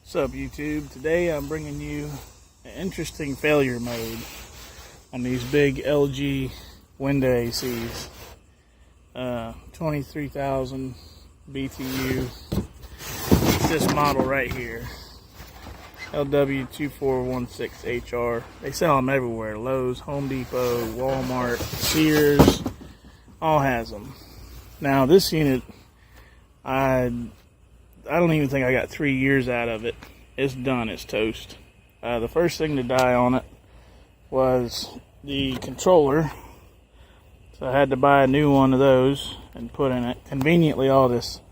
What's up, YouTube? Today I'm bringing you an interesting failure mode on these big LG window ACs. 23,000 BTU. It's this model right here. LW1416HR. They sell them everywhere. Lowe's, Home Depot, Walmart, Sears, all has them. Now this unit, I don't even think I got 3 years out of it. It's done. It's toast. The first thing to die on it was the controller. So I had to buy a new one of those and put in it. Conveniently, all this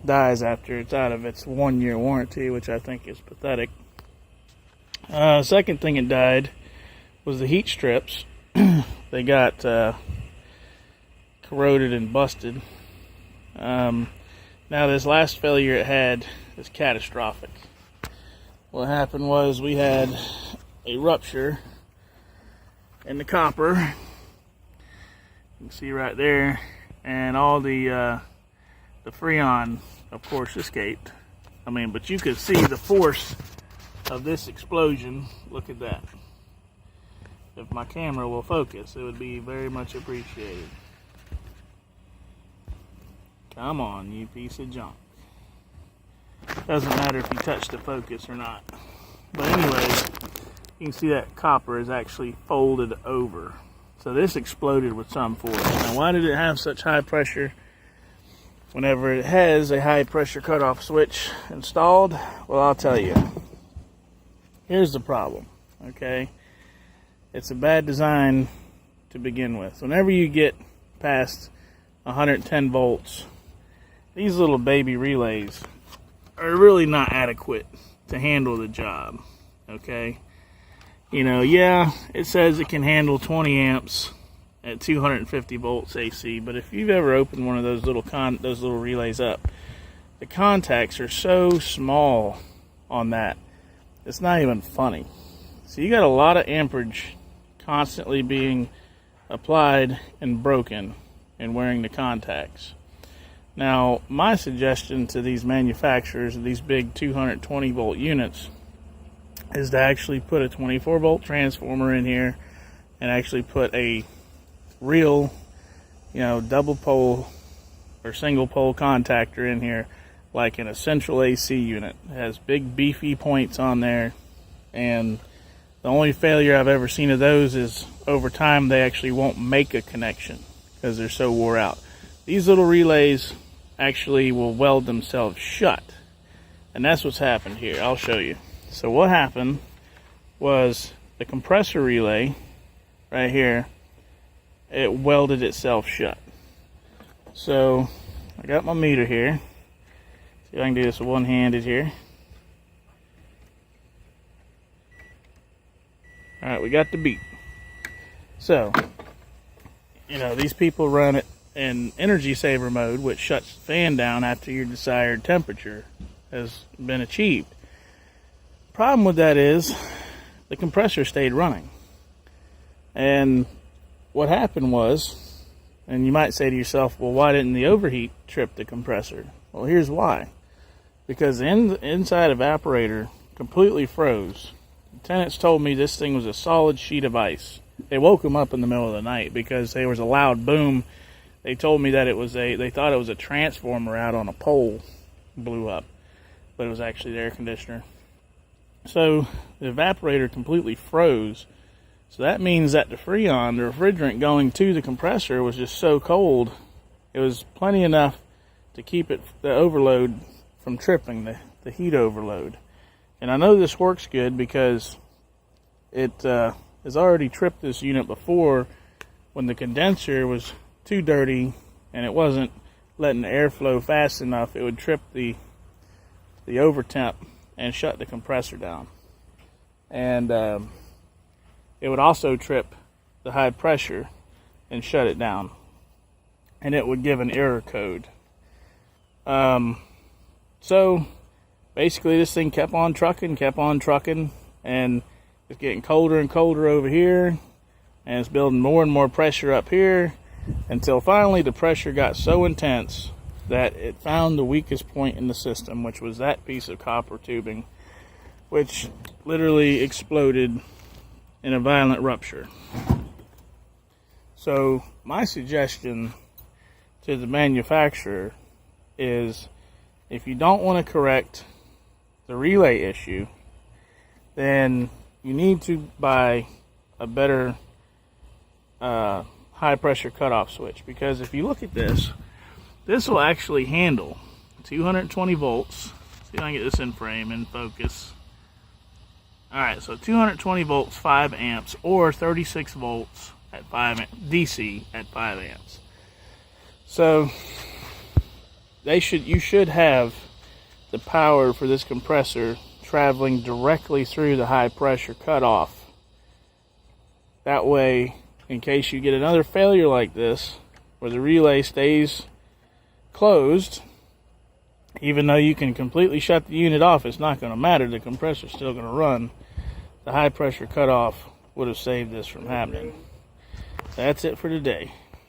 dies after it's out of its 1 year warranty, which I think is pathetic. Second thing that died was the heat strips. They got corroded and busted. Now this last failure it had is catastrophic. What happened was we had a rupture in the copper. You can see right there, and all the Freon, of course, escaped. But you could see the force of this explosion. Look at that. If my camera will focus, it would be very much appreciated. Come on, you piece of junk. Doesn't matter if you touch the focus or not. But anyways, you can see that copper is actually folded over. So this exploded with some force. Now why did it have such high pressure whenever it has a high pressure cutoff switch installed? Well, I'll tell you. Here's the problem, okay? It's a bad design to begin with. Whenever you get past 110 volts, these little baby relays are really not adequate to handle the job, okay? Yeah, it says it can handle 20 amps at 250 volts AC, but if you've ever opened one of those little relays up, the contacts are so small on that, it's not even funny. So you got a lot of amperage constantly being applied and broken and wearing the contacts. Now, my suggestion to these manufacturers of these big 220 volt units is to actually put a 24 volt transformer in here and actually put a real, double pole or single pole contactor in here, like in a central AC unit. It has big beefy points on there, and the only failure I've ever seen of those is over time they actually won't make a connection because they're so wore out. These little relays actually will weld themselves shut, and that's what's happened here. I'll show you. So what happened was the compressor relay right here, it welded itself shut. So I got my meter here. See if I can do this one-handed here. Alright, we got the beep. So, these people run it in energy saver mode, which shuts the fan down after your desired temperature has been achieved. Problem with that is the compressor stayed running. And what happened was, and you might say to yourself, well, why didn't the overheat trip the compressor? Well, here's why. Because the inside evaporator completely froze. The tenants told me this thing was a solid sheet of ice. They woke them up in the middle of the night because there was a loud boom. They told me that they thought it was a transformer out on a pole blew up, but it was actually the air conditioner. So the evaporator completely froze. So that means that the Freon, the refrigerant going to the compressor, was just so cold, it was plenty enough to keep the overload from tripping, the heat overload. And I know this works good because it has already tripped this unit before when the condenser was too dirty and it wasn't letting the air flow fast enough. It would trip the over temp and shut the compressor down. And it would also trip the high pressure and shut it down. And it would give an error code. So basically this thing kept on trucking, and it's getting colder and colder over here, and it's building more and more pressure up here, until finally the pressure got so intense that it found the weakest point in the system, which was that piece of copper tubing. which literally exploded in a violent rupture. So my suggestion to the manufacturer is, if you don't want to correct the relay issue, then you need to buy a better high pressure cutoff switch, because if you look at this will actually handle 220 volts. See if I can get this in frame and focus. Alright, so 220 volts, 5 amps, or 36 volts at 5 DC at 5 amps. So you should have the power for this compressor traveling directly through the high pressure cutoff. That way, in case you get another failure like this, where the relay stays closed, even though you can completely shut the unit off, it's not going to matter. The compressor's still going to run. The high pressure cutoff would have saved this from happening. That's it for today.